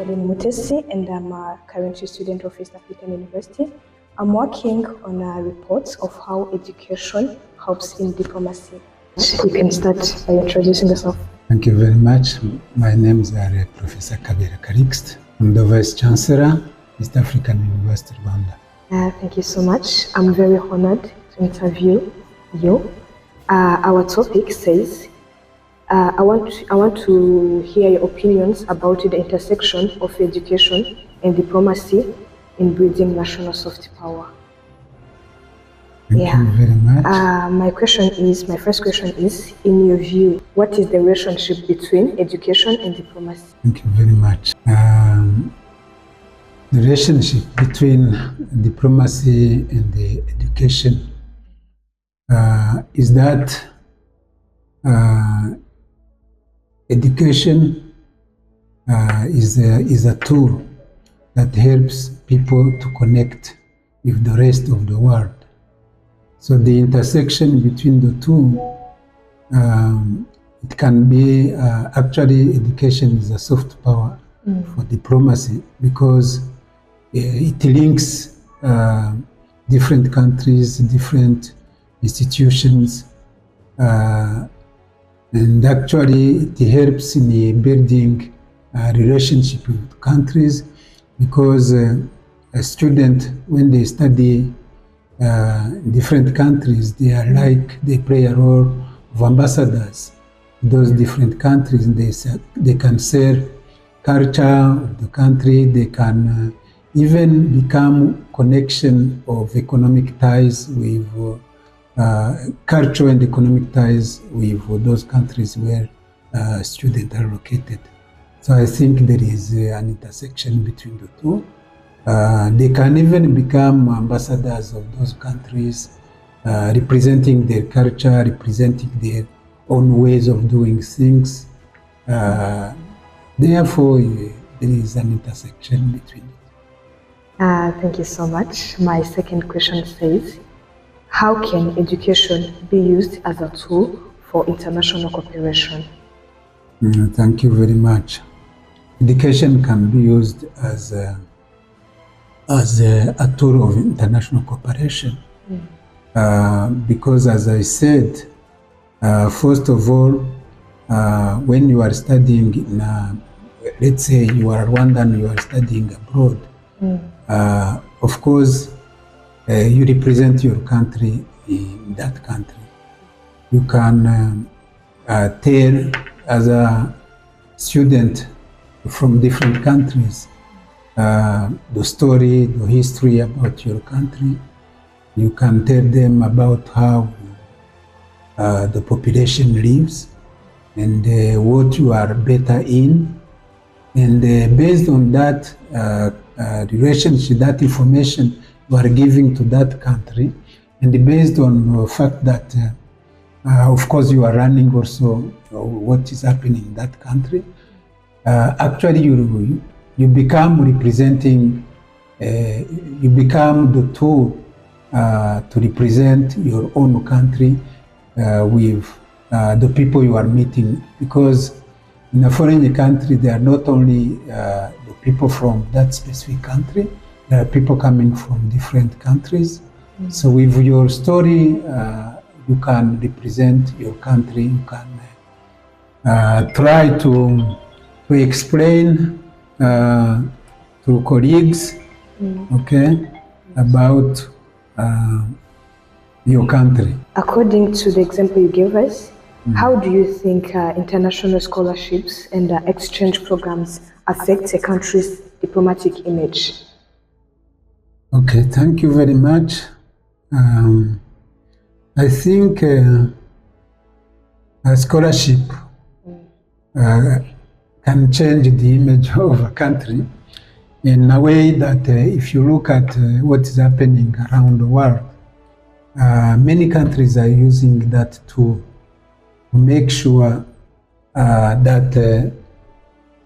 Jolene Mutesi, and I'm a currently student of East African University. I'm working on a report of how education helps in diplomacy. You can start by introducing yourself. Thank you very much. My name is Professor Kabera Calixte. I'm the Vice Chancellor, East African University, Rwanda. Thank you so much. I'm very honored to interview you. Our topic says, I want to hear your opinions about the intersection of education and diplomacy in building national soft power. Thank you very much. My first question is, in your view, what is the relationship between education and diplomacy? Thank you very much. The relationship between diplomacy and the education is that education is a tool that helps people to connect with the rest of the world. So the intersection between the two, it can be, actually education is a soft power for diplomacy, because it links different countries, different institutions, and actually it helps in building a relationship with countries, because a student, when they study in different countries, they play a role of ambassadors in those different countries, and they can share culture of the country. They can even become connection of economic ties with cultural and economic ties with those countries where students are located. So I think there is an intersection between the two. They can even become ambassadors of those countries, representing their culture, representing their own ways of doing things. Therefore, there is an intersection between it. Thank you so much. My second question says, how can education be used as a tool for international cooperation? Thank you very much. Education can be used as a tool of international cooperation, because, as I said, first of all, when you are studying in let's say you are Rwandan, you are studying abroad, of course, you represent your country in that country. You can tell, as a student from different countries, the story, the history about your country. You can tell them about how the population lives and what you are better in. And based on that relationship, that information you are giving to that country, and based on the fact that, of course, you are learning also what is happening in that country, actually you become representing, you become the tool to represent your own country with the people you are meeting, because in a foreign country, there are not only the people from that specific country, there are people coming from different countries. So with your story, you can represent your country, you can try to explain to colleagues, okay, about your country. According to the example you gave us, how do you think international scholarships and exchange programs affect a country's diplomatic image? Okay, thank you very much. I think a scholarship can change the image of a country in a way that if you look at what is happening around the world, many countries are using that tool to make sure that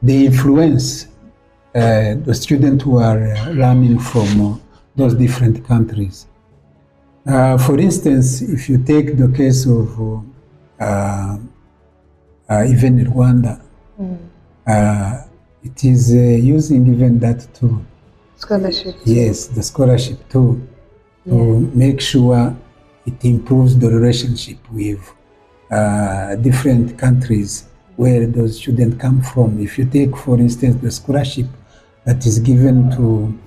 they influence the students who are learning from those different countries. For instance, if you take the case of even Rwanda, It is using even that tool. Scholarship. Yes, the scholarship tool to make sure it improves the relationship with different countries where those students come from. If you take, for instance, the scholarship that is given to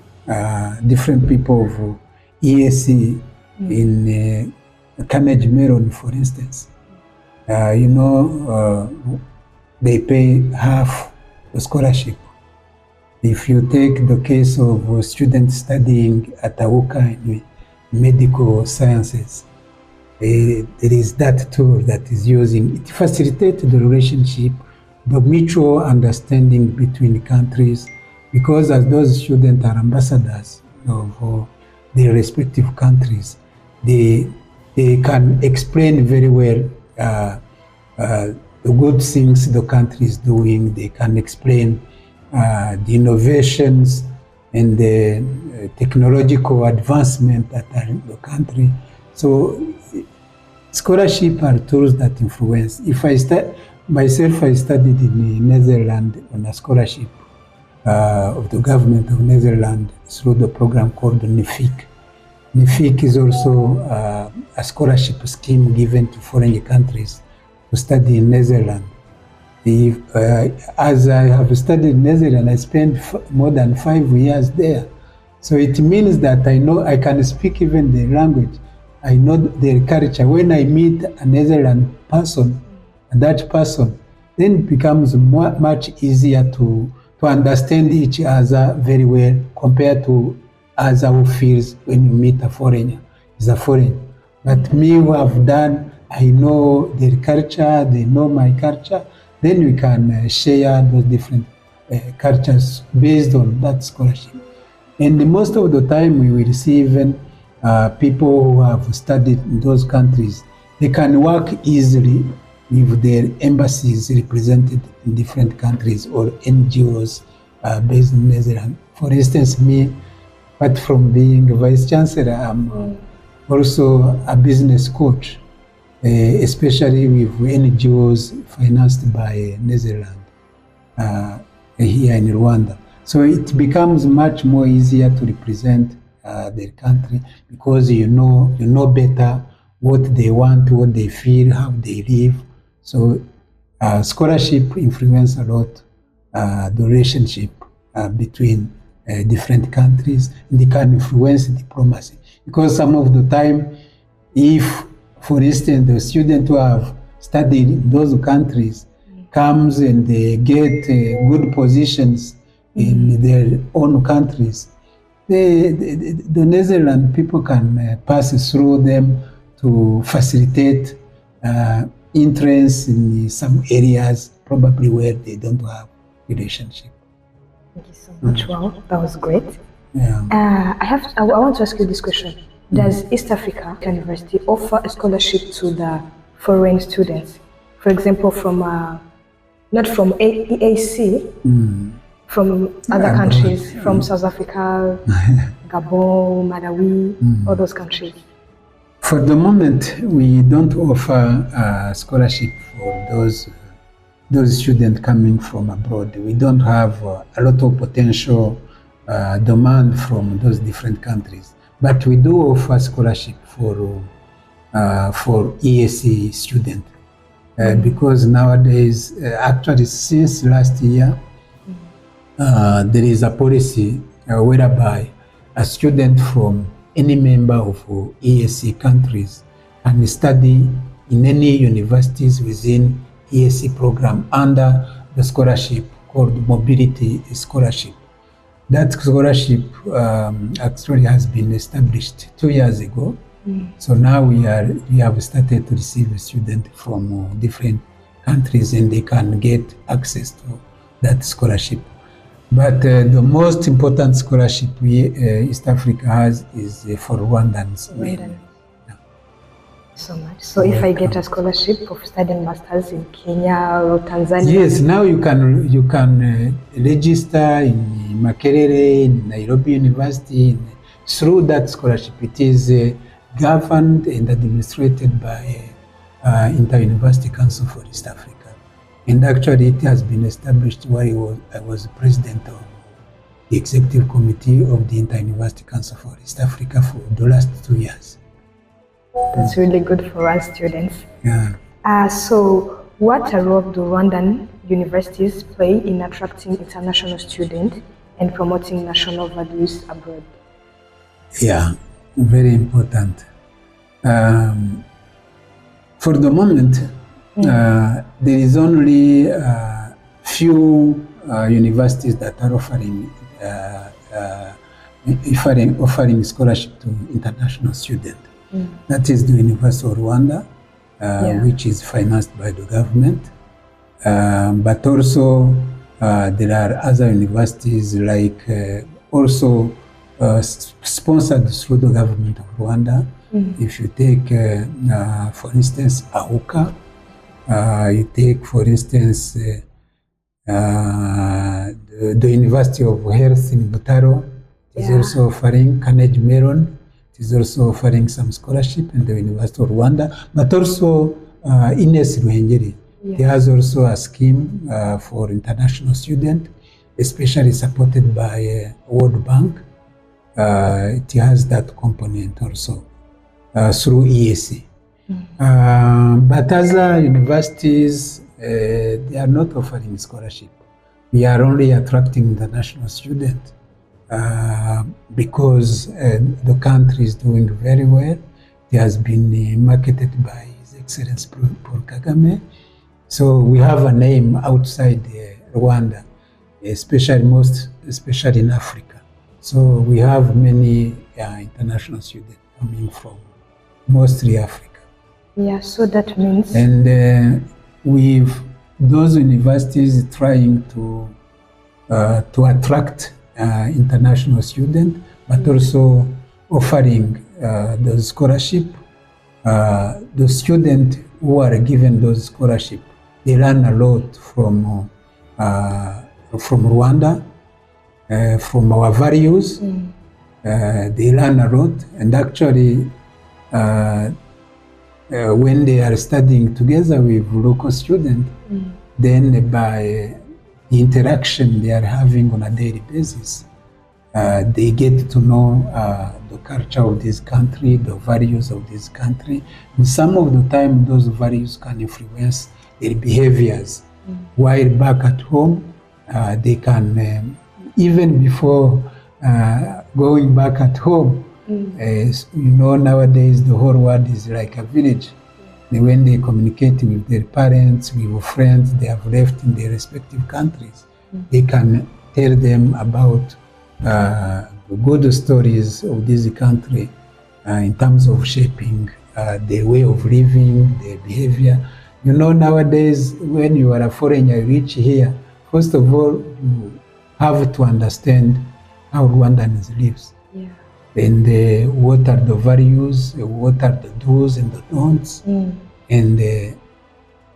different people of ESC in Carnegie Mellon, for instance, they pay half the scholarship. If you take the case of students studying at AUCA in medical sciences, there is that tool that is using, it facilitates the relationship, the mutual understanding between countries, because as those students are ambassadors of their respective countries, they can explain very well the good things the country is doing. They can explain the innovations and the technological advancement that are in the country. So scholarship are tools that influence. If I myself, I studied in Netherlands on a scholarship of the government of Netherlands through the program called NIFIC. NIFIC is also a scholarship scheme given to foreign countries to study in Netherlands. As I have studied in Netherlands, I spent more than 5 years there. So it means that I can speak even the language. I know their culture. When I meet a Netherlands person, a Dutch person, then it becomes much easier to understand each other very well compared to as who feels when you meet a foreigner. Is a foreigner. But me who have done, I know their culture, they know my culture, then we can share those different cultures based on that scholarship. And most of the time we will see even people who have studied in those countries, they can work easily with their embassies represented in different countries or NGOs based in Netherlands. For instance, me, apart from being a vice chancellor, I'm also a business coach, especially with NGOs financed by Netherlands here in Rwanda. So it becomes much more easier to represent their country because you know better what they want, what they feel, how they live. So scholarship influences a lot the relationship between different countries, and they can influence diplomacy. Because some of the time, if, for instance, the student who have studied in those countries comes and they get good positions in their own countries, the Netherlands people can pass through them to facilitate entrance in some areas, probably where they don't have relationship. Thank you so much. Wow, that was great. Yeah. I want to ask you this question. Does East Africa University offer a scholarship to the foreign students? For example, from not from EAC, from other countries, from South Africa, Gabon, Malawi, all those countries? For the moment, we don't offer a scholarship for those students coming from abroad. We don't have a lot of potential demand from those different countries. But we do offer scholarship for ESC students because nowadays, actually since last year, there is a policy whereby a student from any member of ESC countries can study in any universities within ESC program under the scholarship called Mobility Scholarship. That scholarship actually has been established 2 years ago. So now we have started to receive students from different countries, and they can get access to that scholarship. But the most important scholarship East Africa has is for Rwandans. So much. So if I get a scholarship of studying masters in Kenya or Tanzania? Yes, now you can register in Makerere, in Nairobi University. Through that scholarship, it is governed and administrated by Inter-University Council for East Africa. And actually, it has been established while I was president of the executive committee of the Inter-University Council for East Africa for the last 2 years. That's really good for us students. Yeah. So what role do Rwandan universities play in attracting international students and promoting national values abroad? Yeah, very important. For the moment, there is only few universities that are offering scholarship to international students. That is the University of Rwanda, which is financed by the government. But also there are other universities like also sponsored through the government of Rwanda. If you take, for instance, AUKA, you take, for instance, the University of Health in Butaro is also offering Carnegie Mellon. It is also offering some scholarship in the University of Rwanda, but also Ines Ruhengeri. There has also a scheme for international students, especially supported by World Bank. It has that component also through EAC. But other universities, they are not offering scholarship. We are only attracting international students because the country is doing very well. It has been marketed by His Excellency Paul Kagame. So we have a name outside Rwanda, especially in Africa. So we have many international students coming from mostly Africa. Yeah, so that means... And with those universities trying to attract international students, but also offering those scholarship. The students who are given those scholarships, they learn a lot from Rwanda, from our values. They learn a lot, and actually, when they are studying together with local students, then by the interaction they are having on a daily basis, they get to know the culture of this country, the values of this country. And some of the time, those values can influence their behaviors. While back at home, they can, even before going back at home, nowadays the whole world is like a village. When they communicate with their parents, with friends they have left in their respective countries, they can tell them about the good stories of this country in terms of shaping their way of living, their behavior. Nowadays, when you are a foreigner, you reach here, first of all, you have to understand how Rwandans lives. And what are the values, what are the do's and the don'ts. And the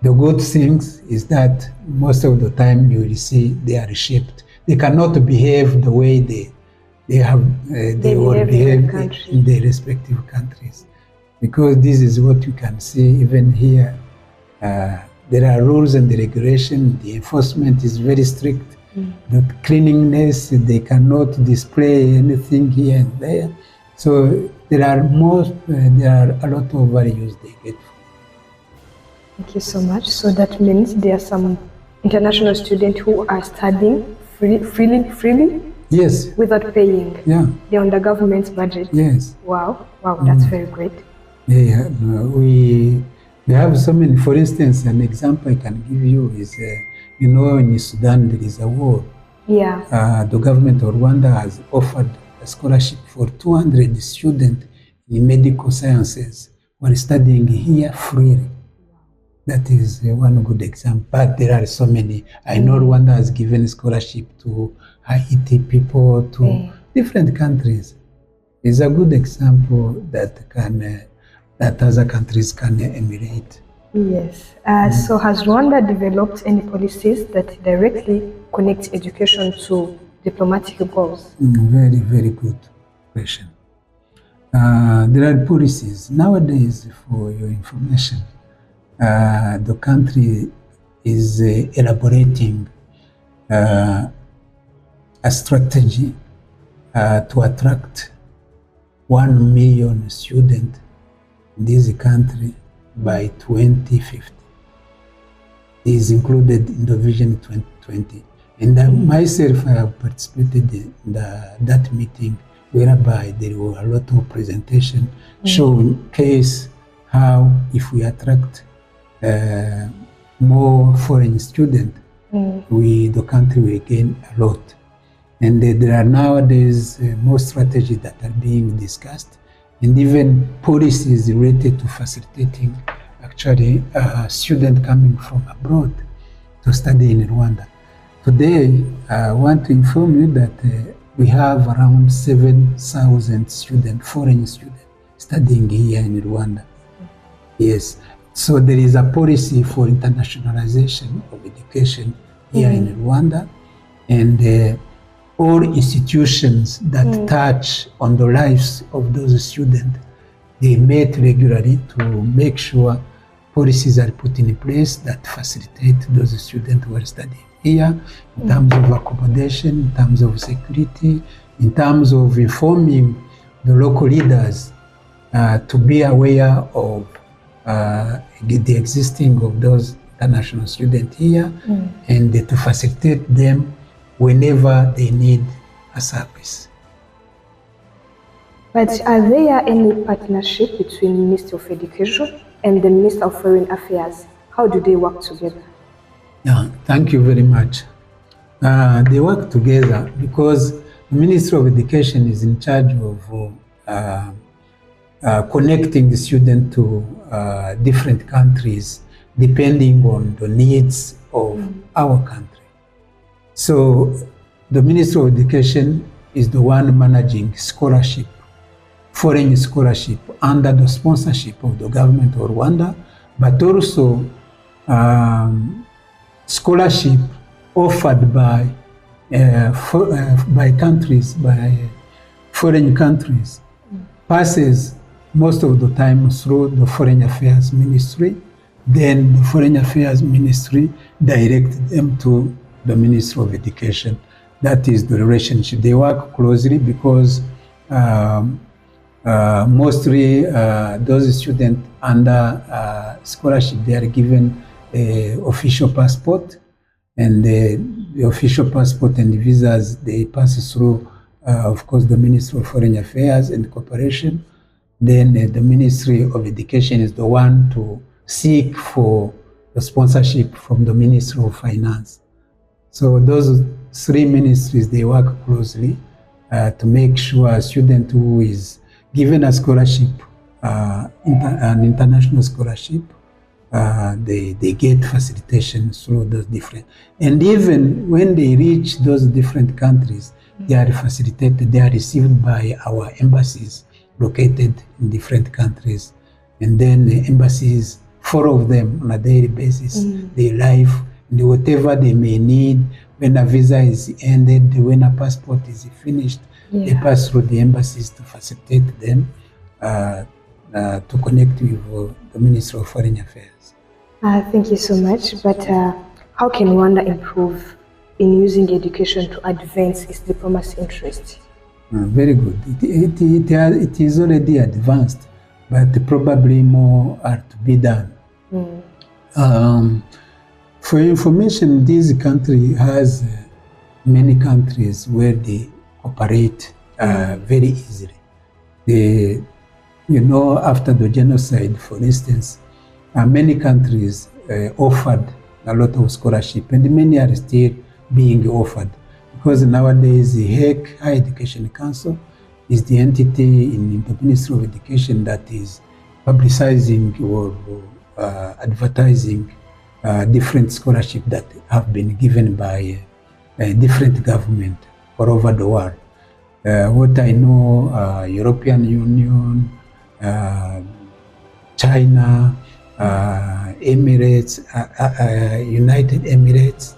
good things is that most of the time you will see they are shaped. They cannot behave the way they will behave in their respective countries. Because this is what you can see even here. There are rules and the regulation, the enforcement is very strict. The cleanliness, they cannot display anything here and there. So there are a lot of values they get. Thank you so much. So that means there are some international students who are studying freely? Yes. Without paying? Yeah. They're on the government's budget? Yes. Wow, that's very great. Yeah, we have so many. For instance, an example I can give you is, in Sudan there is a war. Yeah. The government of Rwanda has offered a scholarship for 200 students in medical sciences who are studying here freely. That is one good example, but there are so many. I know Rwanda has given scholarship to Haiti people, to different countries. It's a good example that other countries can emulate. Yes. So has Rwanda developed any policies that directly connect education to diplomatic goals? Very, very good question. There are policies. Nowadays, for your information, the country is elaborating a strategy to attract 1 million students in this country by 2050. It is included in the Vision 2020. And myself, I have participated in that meeting, whereby there were a lot of presentation showing case how if we attract more foreign students, the country will gain a lot. And there are nowadays more strategies that are being discussed, and even policies related to facilitating actually students coming from abroad to study in Rwanda. Today, I want to inform you that we have around 7,000 students, foreign students, studying here in Rwanda. Yes, so there is a policy for internationalization of education here in Rwanda, and all institutions that touch on the lives of those students, they meet regularly to make sure policies are put in place that facilitate those students who are studying here in terms of accommodation, in terms of security, in terms of informing the local leaders to be aware of the existing of those international students here, and to facilitate them whenever they need a service. But are there any partnership between the Ministry of Education and the Ministry of Foreign Affairs? How do they work together? Yeah, thank you very much. They work together because the Ministry of Education is in charge of connecting the student to different countries depending on the needs of our country. So the Ministry of Education is the one managing scholarship, foreign scholarship under the sponsorship of the government of Rwanda, but also scholarship offered by countries, by foreign countries, passes most of the time through the Foreign Affairs Ministry. Then the Foreign Affairs Ministry directed them to the Ministry of Education. That is the relationship. They work closely because mostly those students under scholarship, they are given an official passport, and the official passport and the visas, they pass through, of course, the Ministry of Foreign Affairs and Cooperation. Then the Ministry of Education is the one to seek for the sponsorship from the Ministry of Finance. So those three ministries, they work closely to make sure a student who is given a scholarship, an international scholarship, they get facilitation through those different. And even when they reach those different countries, they are facilitated, they are received by our embassies located in different countries. And then the embassies follow them on a daily basis, their life, and whatever they may need. When a visa is ended, when a passport is finished, they pass through the embassies to facilitate them to connect with the Ministry of Foreign Affairs. Thank you so much. But how can Rwanda improve in using education to advance its diplomacy interests? Very good. It is already advanced, but probably more are to be done. For information, this country has many countries where they operate very easily. After the genocide, for instance, many countries offered a lot of scholarship, and many are still being offered. Because nowadays the HEC, Higher Education Council, is the entity in the Ministry of Education that is publicizing or advertising different scholarships that have been given by different governments all over the world. What I know, European Union, China, Emirates, United Emirates,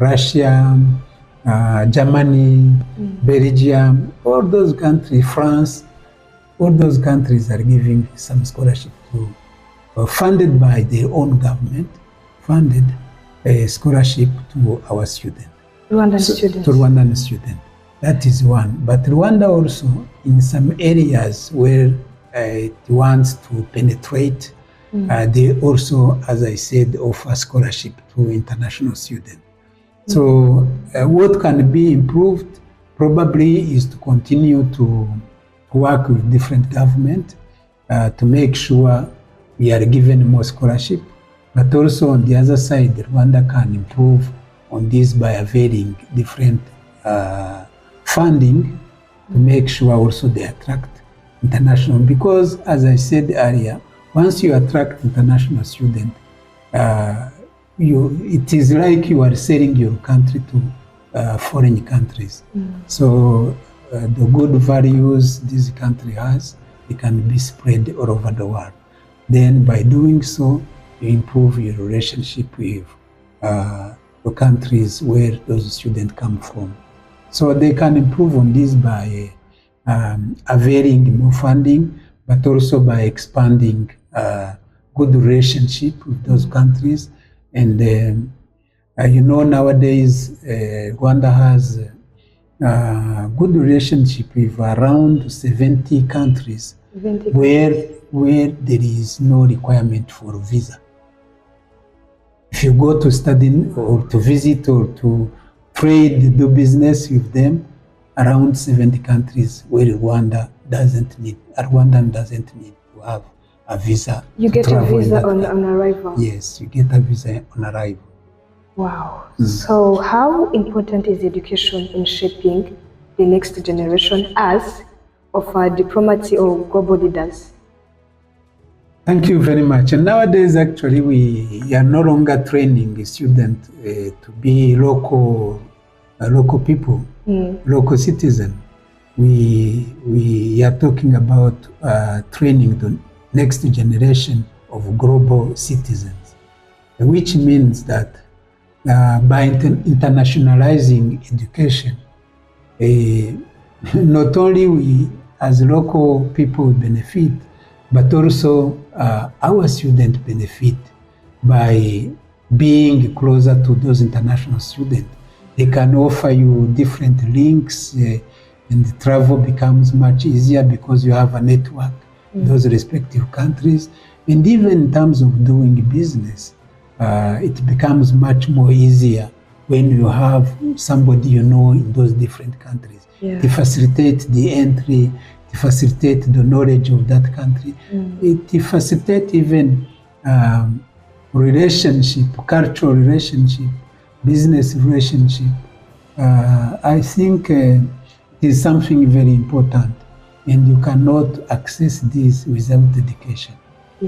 Russia, Germany, Belgium, all those countries, France, all those countries are giving some scholarship to, funded by their own government funded a scholarship to our students. Rwandan students. To Rwandan students. That is one. But Rwanda also, in some areas where it wants to penetrate, they also, as I said, offer scholarship to international students. So what can be improved probably is to continue to work with different government to make sure we are given more scholarship. But also on the other side, Rwanda can improve on this by availing different funding to make sure also they attract international. Because as I said earlier, once you attract international students, it is like you are selling your country to foreign countries. So the good values this country has, it can be spread all over the world. Then by doing so, you improve your relationship with the countries where those students come from. So they can improve on this by availing more funding, but also by expanding good relationship with those countries. And you know, nowadays Rwanda has good relationship with around 70 countries where there is no requirement for a visa. If you go to study or to visit or to trade, do business with them, around 70 countries where Rwandan doesn't need to have a visa. You get a visa on arrival? Yes, you get a visa on arrival. Wow. So how important is education in shaping the next generation as of our diplomacy or global leaders? Thank you very much. And nowadays, actually, we are no longer training students to be local people, local citizens. We are talking about training the next generation of global citizens, which means that by internationalizing education, not only we as local people benefit, but also our students benefit by being closer to those international students. They can offer you different links and the travel becomes much easier because you have a network in those respective countries. And even in terms of doing business, it becomes much more easier when you have somebody you know in those different countries. To facilitate the entry, to facilitate the knowledge of that country, to facilitate even relationship, cultural relationship, business relationship. I think it is something very important, and you cannot access this without education.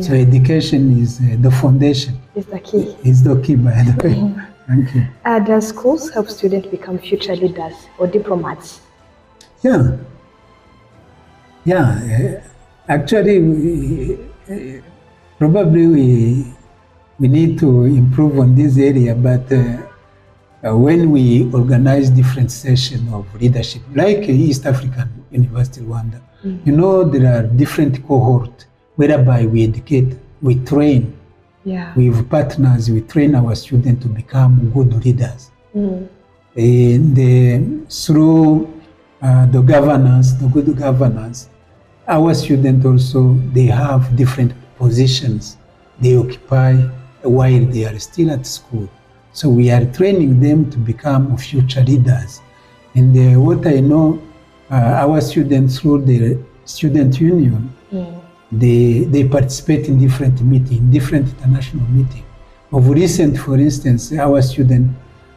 So education is the foundation. It's the key. It's the key, by the way. Thank you. Does schools help students become future leaders or diplomats? Actually, probably we need to improve on this area, but when we organize different sessions of leadership, like East African University Rwanda, you know, there are different cohorts whereby we educate, we train. With partners, we train our students to become good leaders. And through the governance, the good governance, our students also, they have different positions they occupy while they are still at school. So we are training them to become future leaders. And what I know, our students through the student union, they participate in different meetings, different international meetings. Of recent, for instance, our student,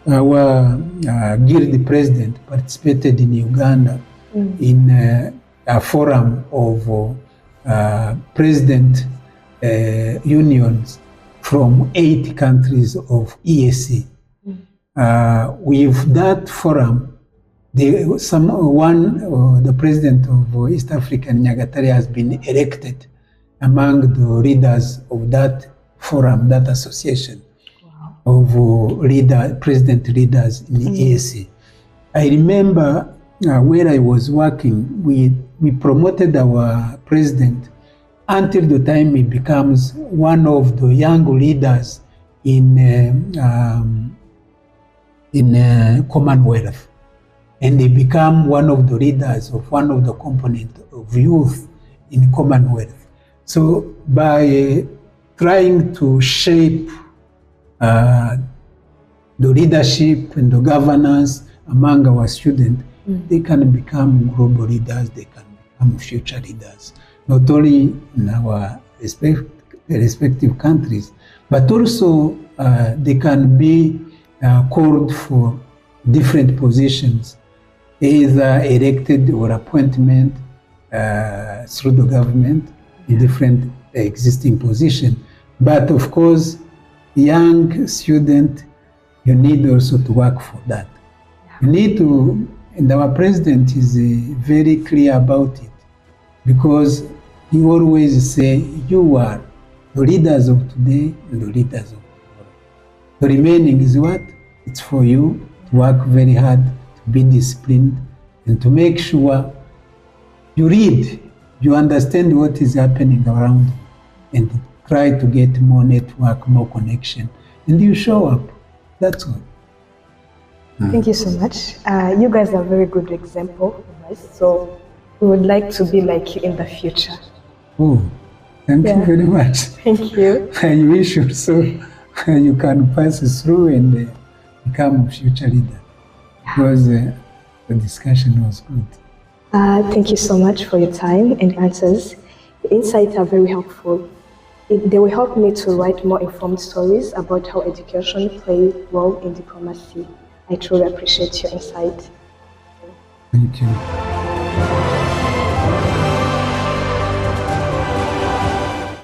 our guild president participated in Uganda in a forum of president unions from 8 countries of EAC. With that forum, the president of East African, Nyagatare, has been elected among the leaders of that forum, that association of president leaders in the EAC. I remember where I was working, we promoted our president until the time he becomes one of the young leaders in Commonwealth, and they become one of the leaders of one of the components of youth in Commonwealth. So by trying to shape the leadership and the governance among our students, they can become global leaders, they can become future leaders, not only in our respective countries, but also they can be called for different positions, either elected or appointment through the government in different existing positions. But of course, young student, you need also to work for that. You need to, and our president is very clear about it, because he always say, you are the leaders of today and the leaders of tomorrow. The remaining is what? It's for you to work very hard, to be disciplined, and to make sure you read, you understand what is happening around you, and try to get more network, more connection, and you show up. That's all. Thank you so much. You guys are a very good example of us, so we would like to be like you in the future. Oh, thank you very much. Thank you. I wish you so you can pass through and become a future leader, because the discussion was good. Thank you so much for your time and answers. The insights are very helpful. They will help me to write more informed stories about how education plays a role in diplomacy. I truly appreciate your insight. Thank you.